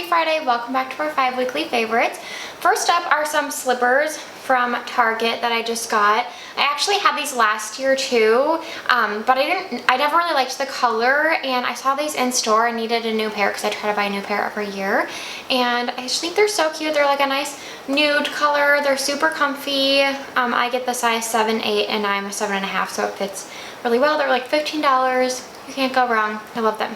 Friday. Welcome back to our 5 weekly favorites. First up are some slippers from Target that I just got. I actually had these last year too, but I never really liked the color, and I saw these in store and needed a new pair because I try to buy a new pair every year. And I just think they're so cute. They're like a nice nude color. They're super comfy. I get the size 7, 8, and I'm a 7.5, so it fits really well. They're like $15. You can't go wrong. I love them.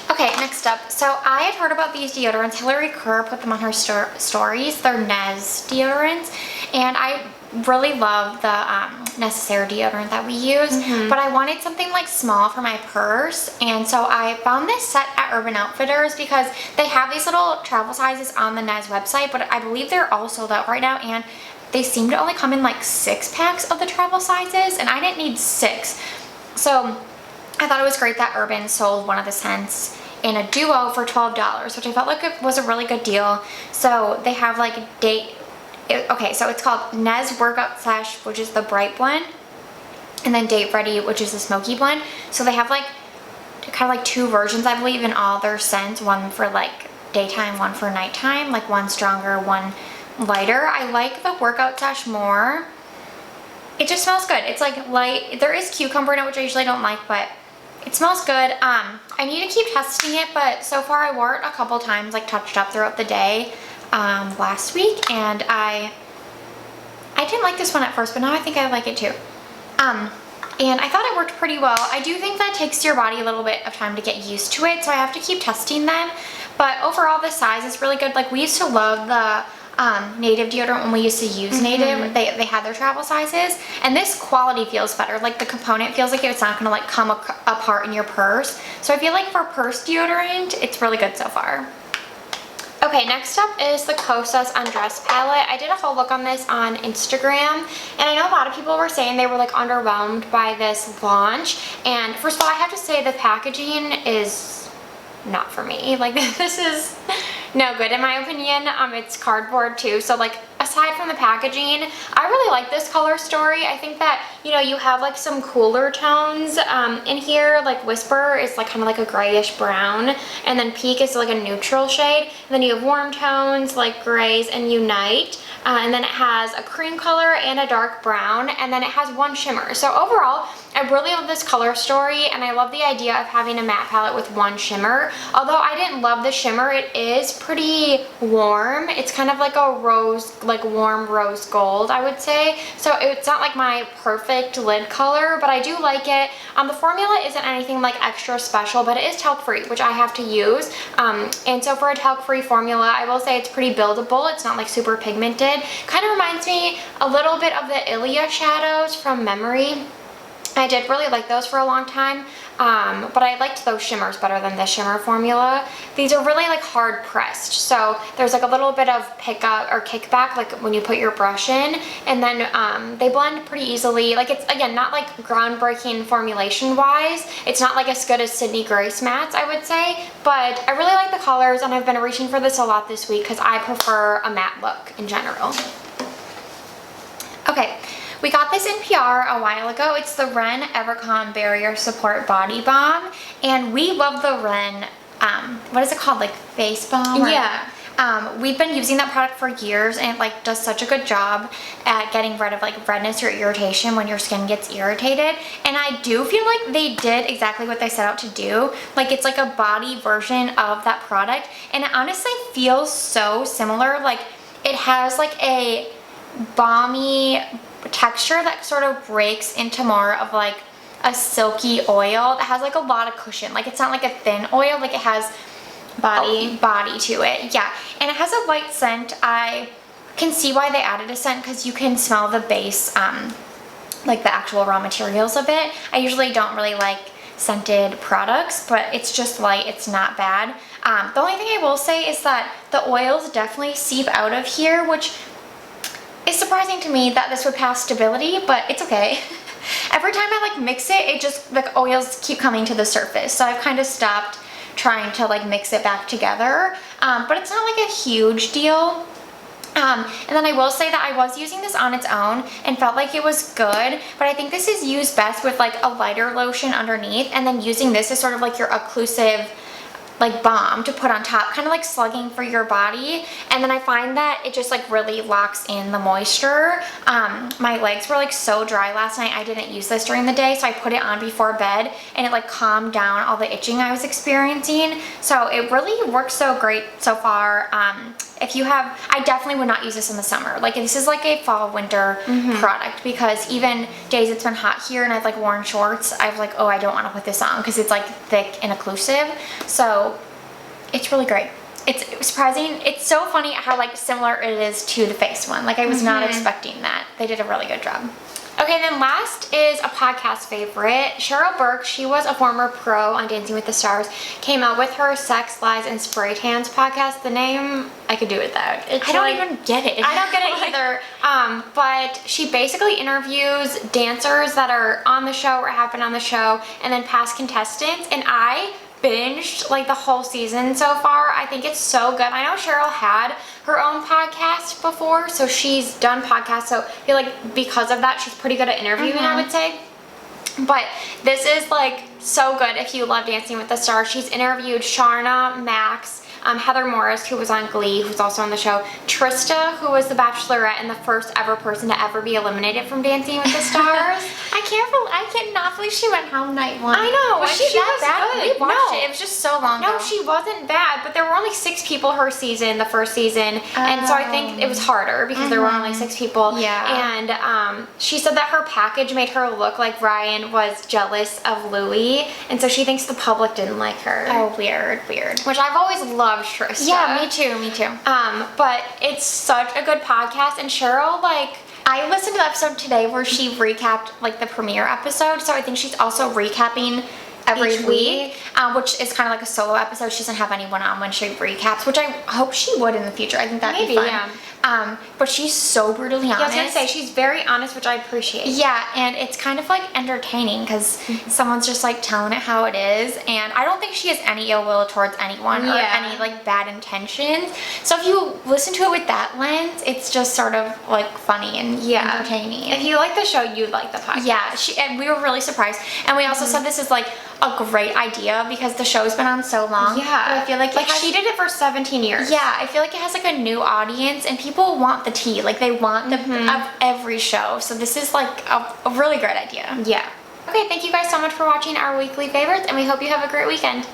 Okay, next up. So I had heard about these deodorants. Hillary Kerr put them on her stories. They're Nez deodorants, and I really love the Necessaire deodorant that we use, but I wanted something like small for my purse, and so I found this set at Urban Outfitters because they have these little travel sizes on the Nez website, but I believe they're all sold out right now, and they seem to only come in like 6 packs of the travel sizes, and I didn't need 6. So I thought it was great that Urban sold one of the scents in a duo for $12, which I felt like it was a really good deal. So they have like okay, so it's called Nez Workout Sesh, which is the bright blend, and then Date Ready, which is the smoky blend. So they have like kind of like 2 versions, I believe, in all their scents. One for like daytime, one for nighttime, like one stronger, one lighter. I like the Workout Sesh more. It just smells good. It's like light. There is cucumber in it, which I usually don't like, but it smells good. I need to keep testing it, but so far I wore it a couple times, like touched up throughout the day last week, and I didn't like this one at first, but now I think I like it too. And I thought it worked pretty well. I do think that takes your body a little bit of time to get used to it, so I have to keep testing them. But overall, the size is really good. Like, we used to love the Native deodorant when we used to use Native. They had their travel sizes, and this quality feels better. Like, the component feels like it's not gonna like come apart in your purse. So I feel like for purse deodorant, it's really good so far. Okay, next up is the Kostas Undress Palette. I did a whole look on this on Instagram, and I know a lot of people were saying they were like underwhelmed by this launch. And first of all, I have to say the packaging is not for me. Like, this is no good in my opinion. It's cardboard too, so like aside from the packaging, I really like this color story. I think that, you know, you have like some cooler tones in here. Like Whisper is like kind of like a grayish brown, and then Peak is like a neutral shade, and then you have warm tones like grays and Unite, and then it has a cream color and a dark brown, and then it has one shimmer. So overall, I really love this color story, and I love the idea of having a matte palette with one shimmer. Although I didn't love the shimmer, it is pretty warm. It's kind of like a rose, like warm rose gold, I would say. So it's not like my perfect lid color, but I do like it. The formula isn't anything like extra special, but it is talc-free, which I have to use. And so for a talc-free formula, I will say it's pretty buildable. It's not like super pigmented. Kind of reminds me a little bit of the Ilia shadows from Memory. I did really like those for a long time, but I liked those shimmers better than the shimmer formula. These are really like hard pressed, so there's like a little bit of pickup or kickback like when you put your brush in, and then they blend pretty easily. Like, it's again not like groundbreaking formulation wise. It's not like as good as Sydney Grace mattes, I would say, but I really like the colors, and I've been reaching for this a lot this week because I prefer a matte look in general. Okay. We got this in PR a while ago. It's the Ren Evercon Barrier Support Body Balm, and we love the Ren, what is it called, like face balm? Yeah. We've been using that product for years, and it like does such a good job at getting rid of like redness or irritation when your skin gets irritated. And I do feel like they did exactly what they set out to do. Like, it's like a body version of that product, and it honestly feels so similar. Like, it has like a balmy texture that sort of breaks into more of like a silky oil that has like a lot of cushion. Like, it's not like a thin oil, like it has body to it. Yeah, and it has a light scent. I can see why they added a scent because you can smell the base, like the actual raw materials of it. I usually don't really like scented products, but it's just light. It's not bad. The only thing I will say is that the oils definitely seep out of here, which it's surprising to me that this would pass stability, but it's okay. Every time I like mix it, it just like oils keep coming to the surface. So I've kind of stopped trying to like mix it back together. But it's not like a huge deal. And then I will say that I was using this on its own and felt like it was good, but I think this is used best with like a lighter lotion underneath, and then using this as sort of like your occlusive like balm to put on top, kind of like slugging for your body. And then I find that it just like really locks in the moisture. My legs were like so dry last night. I didn't use this during the day, so I put it on before bed, and it like calmed down all the itching I was experiencing. So it really works so great so far. If you have, I definitely would not use this in the summer. Like this is like a fall winter product, because even days it's been hot here and I've like worn shorts, I've like, oh, I don't want to put this on because it's like thick and occlusive. So it's really great. It's surprising. It's so funny how like similar it is to the face one. Like I was not expecting that. They did a really good job. Okay, then last is a podcast favorite. Cheryl Burke, she was a former pro on Dancing with the Stars, came out with her Sex, Lies, and Spray Tans podcast. The name, I could do without. I don't even get it. I don't get it either. But she basically interviews dancers that are on the show or have been on the show, and then past contestants. And I binged like the whole season so far. I think it's so good. I know Cheryl had her own podcast before, so she's done podcasts, so I feel like because of that she's pretty good at interviewing, I would say. But this is like so good if you love Dancing with the Stars. She's interviewed Sharna, Max, Heather Morris, who was on Glee, who's also on the show, Trista, who was the Bachelorette and the first ever person to ever be eliminated from Dancing with the Stars. I cannot believe she went home night one. I know. Was she that bad? We watched it. It was just so long ago. No, she wasn't bad, but there were only 6 people her season, the first season, and so I think it was harder because there were only 6 people. Yeah. And she said that her package made her look like Ryan was jealous of Louis, and so she thinks the public didn't like her. Oh, weird. Which I've always loved Trista. Yeah, me too. But it's such a good podcast, and Cheryl, like, I listened to the episode today where she recapped like the premiere episode, so I think she's also recapping every week, which is kind of like a solo episode. She doesn't have anyone on when she recaps, which I hope she would in the future. I think that'd be fun. Yeah. But she's so brutally honest. Yeah, I was gonna say, she's very honest, which I appreciate. Yeah, and it's kind of like entertaining because someone's just like telling it how it is, and I don't think she has any ill will towards anyone or any like bad intentions. So if you listen to it with that lens, it's just sort of like funny and entertaining. If you like the show, you'd like the podcast. Yeah, and we were really surprised, and we also said this is like a great idea because the show's been on so long. Yeah, but I feel like she did it for 17 years. Yeah, I feel like it has like a new audience, and people want the tea. Like they want the of every show. So this is like a really great idea. Yeah. Okay, thank you guys so much for watching our weekly favorites, and we hope you have a great weekend.